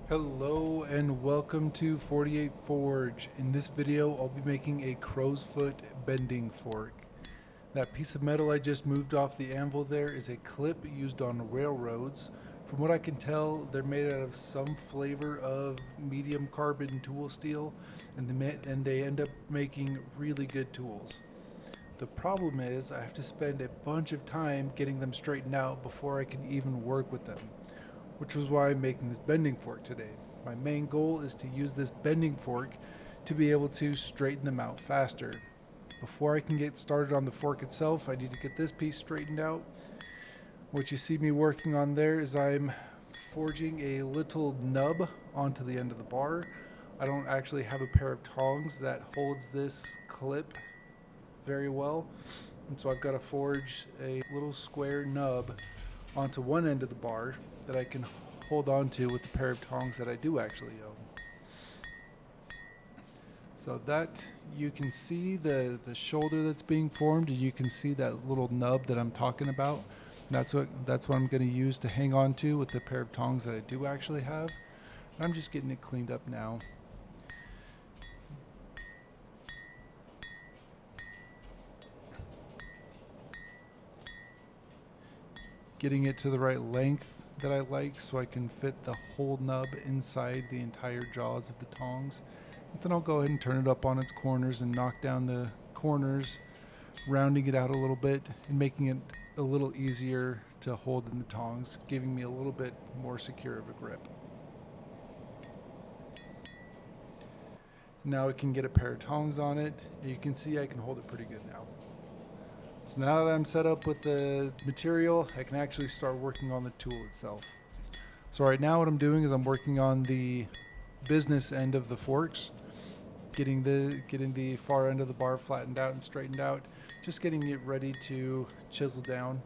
Hello and welcome to 48 Forge. In this video I'll be making a crow's foot bending fork. That piece of metal I just moved off the anvil there is a clip used on railroads. From what I can tell, they're made out of some flavor of medium carbon tool steel, and they end up making really good tools. The problem is I have to spend a bunch of time getting them straightened out before I can even work with them, which was why I'm making this bending fork today. My main goal is to use this bending fork to be able to straighten them out faster. Before I can get started on the fork itself, I need to get this piece straightened out. What you see me working on there is I'm forging a little nub onto the end of the bar. I don't actually have a pair of tongs that holds this clip very well, and so I've got to forge a little square nub onto one end of the bar that I can hold on to with the pair of tongs that I do actually own. So that you can see the shoulder that's being formed, and you can see that little nub that I'm talking about. That's what I'm going to use to hang on to with the pair of tongs that I do actually have. And I'm just getting it cleaned up now. Getting it to the right length that I like so I can fit the whole nub inside the entire jaws of the tongs. And then I'll go ahead and turn it up on its corners and knock down the corners, rounding it out a little bit and making it a little easier to hold in the tongs, giving me a little bit more secure of a grip. Now I can get a pair of tongs on it. You can see I can hold it pretty good now. So now that I'm set up with the material, I can actually start working on the tool itself. So right now what I'm doing is I'm working on the business end of the forks, getting the far end of the bar flattened out and straightened out, just getting it ready to chisel down.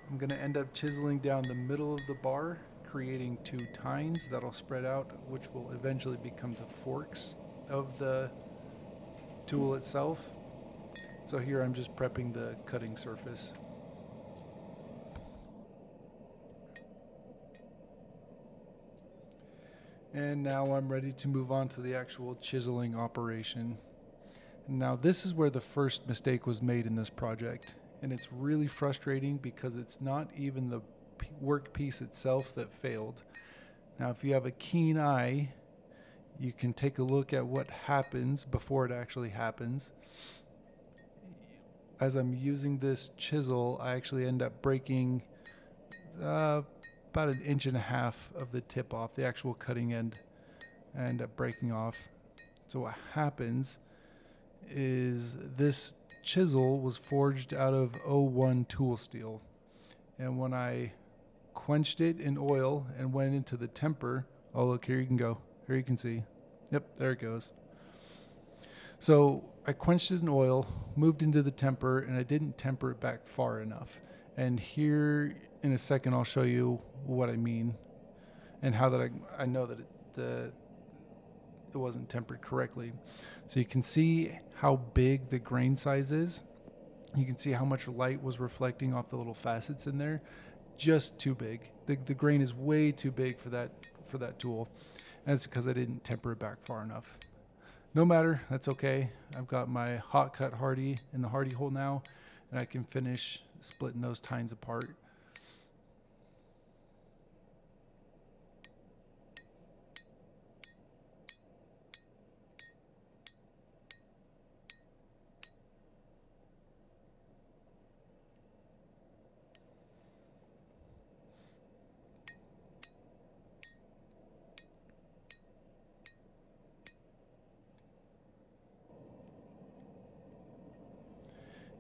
I'm going to end up chiseling down the middle of the bar, creating two tines that'll spread out, which will eventually become the forks of the tool itself. So here I'm just prepping the cutting surface. And now I'm ready to move on to the actual chiseling operation. Now this is where the first mistake was made in this project, and it's really frustrating because it's not even the workpiece itself that failed. Now if you have a keen eye, you can take a look at what happens before it actually happens. As I'm using this chisel, I actually end up breaking about 1.5 inches of the tip off, the actual cutting end. I end up breaking off. So what happens is this chisel was forged out of O1 tool steel. And when I quenched it in oil and went into the temper, oh look, here you can go. Here you can see. Yep, there it goes. So I quenched it in oil, moved into the temper, and I didn't temper it back far enough. And here in a second, I'll show you what I mean and how that I know that it wasn't tempered correctly. So you can see how big the grain size is. You can see how much light was reflecting off the little facets in there. Just too big. The grain is way too big for that tool. And it's because I didn't temper it back far enough. No matter, that's okay. I've got my hot cut hardy in the hardy hole now, and I can finish splitting those tines apart.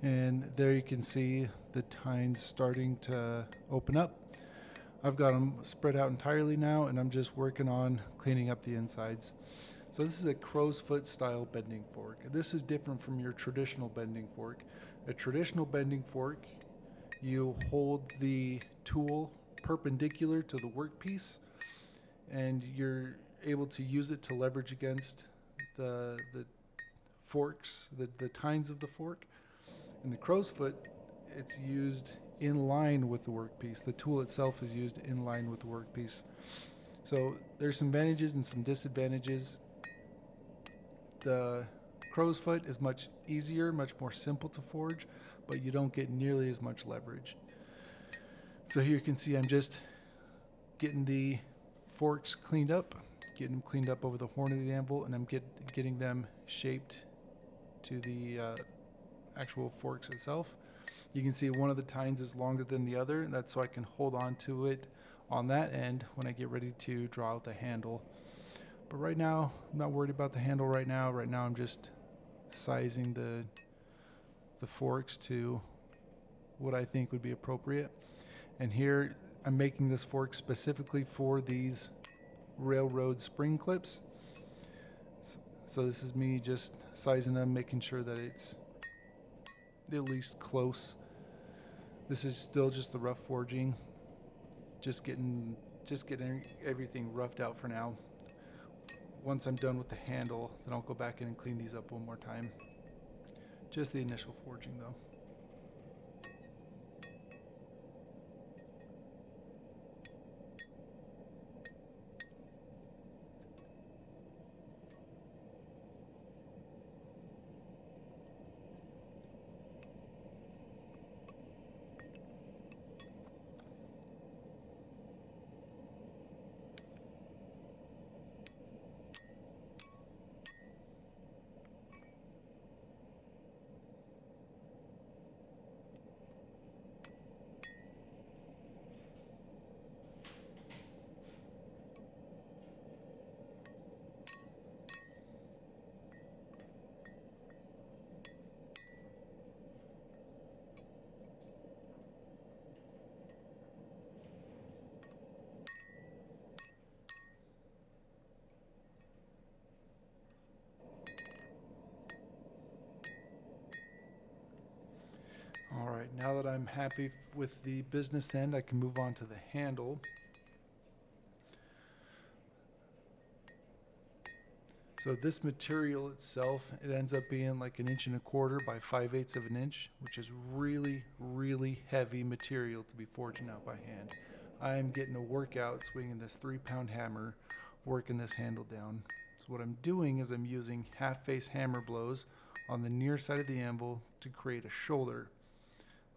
And there you can see the tines starting to open up. I've got them spread out entirely now, and I'm just working on cleaning up the insides. So this is a crow's foot style bending fork. This is different from your traditional bending fork. A traditional bending fork, you hold the tool perpendicular to the workpiece, and you're able to use it to leverage against the forks, the tines of the fork. In the crow's foot, it's used in line with the workpiece. The tool itself is used in line with the workpiece. So there's some advantages and some disadvantages. The crow's foot is much easier, much more simple to forge, but you don't get nearly as much leverage. So here you can see I'm just getting the forks cleaned up, getting them cleaned up over the horn of the anvil, and I'm getting them shaped to the actual forks itself. You can see one of the tines is longer than the other, and that's so I can hold on to it on that end when I get ready to draw out the handle. But right now, I'm not worried about the handle right now. Right now I'm just sizing the forks to what I think would be appropriate. And here I'm making this fork specifically for these railroad spring clips. So this is me just sizing them, making sure that it's at least close. This is still just the rough forging. Just getting everything roughed out for now. Once I'm done with the handle, then I'll go back in and clean these up one more time. Just the initial forging though. All right, now that I'm happy with the business end, I can move on to the handle. So this material itself, it ends up being like 1.25 inches by 5/8 of an inch, which is really, really heavy material to be forging out by hand. I am getting a workout swinging this 3-pound hammer, working this handle down. So what I'm doing is I'm using half-face hammer blows on the near side of the anvil to create a shoulder,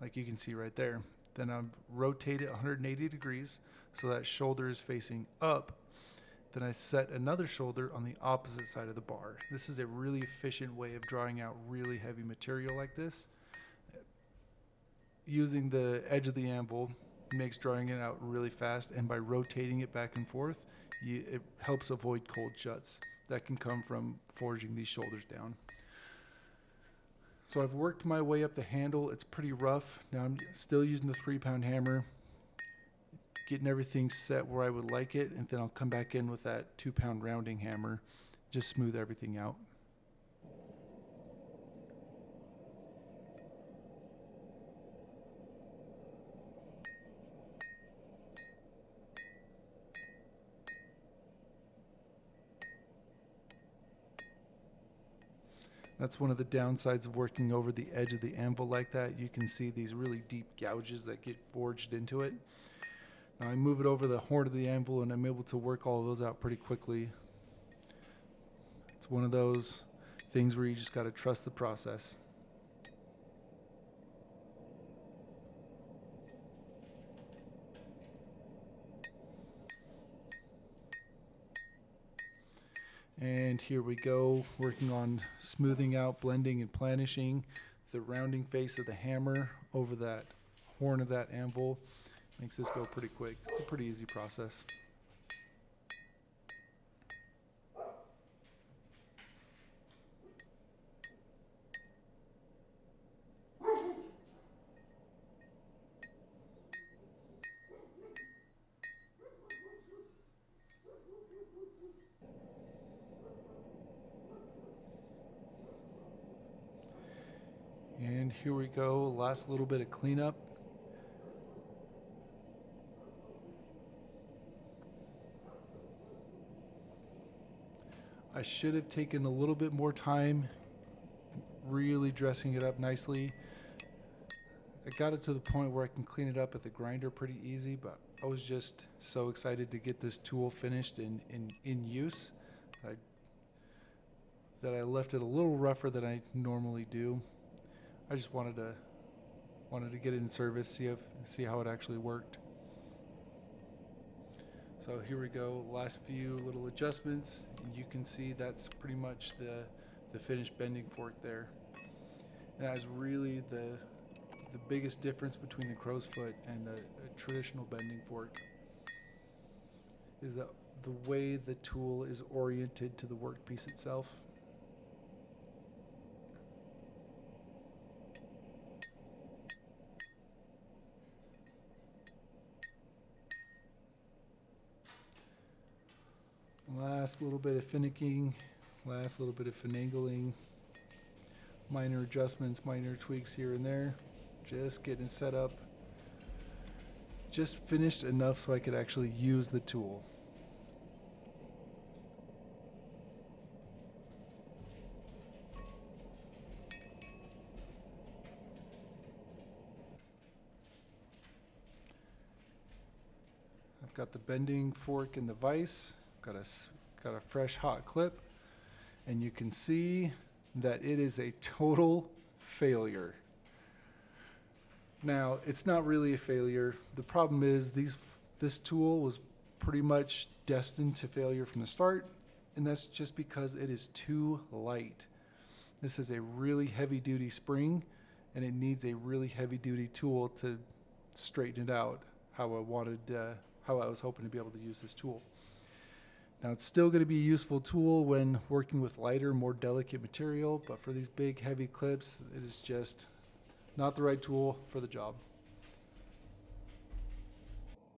like you can see right there. Then I rotate it 180 degrees so that shoulder is facing up. Then I set another shoulder on the opposite side of the bar. This is a really efficient way of drawing out really heavy material like this. Using the edge of the anvil makes drawing it out really fast, and by rotating it back and forth, it helps avoid cold juts that can come from forging these shoulders down. So I've worked my way up the handle. It's pretty rough. Now I'm still using the 3-pound hammer, getting everything set where I would like it, and then I'll come back in with that 2-pound rounding hammer, just smooth everything out. That's one of the downsides of working over the edge of the anvil like that. You can see these really deep gouges that get forged into it. Now I move it over the horn of the anvil and I'm able to work all of those out pretty quickly. It's one of those things where you just got to trust the process. And here we go, working on smoothing out, blending, and planishing the rounding face of the hammer over that horn of that anvil. Makes this go pretty quick. It's a pretty easy process. And here we go, last little bit of cleanup. I should have taken a little bit more time really dressing it up nicely. I got it to the point where I can clean it up at the grinder pretty easy, but I was just so excited to get this tool finished in use that I left it a little rougher than I normally do. I just wanted to get it in service, see how it actually worked. So here we go, last few little adjustments, and you can see that's pretty much the finished bending fork there. And that is really the biggest difference between the crow's foot and a traditional bending fork, is that the way the tool is oriented to the workpiece itself. Last little bit of finicking, last little bit of finagling, minor adjustments, minor tweaks here and there, just getting set up, just finished enough so I could actually use the tool. I've got the bending fork in the vise, got a fresh hot clip, and you can see that it is a total failure. Now, it's not really a failure. The problem is this tool was pretty much destined to failure from the start, and that's just because it is too light. This is a really heavy-duty spring, and it needs a really heavy-duty tool to straighten it out how I was hoping to be able to use this tool. Now, it's still going to be a useful tool when working with lighter, more delicate material, but for these big, heavy clips, it is just not the right tool for the job.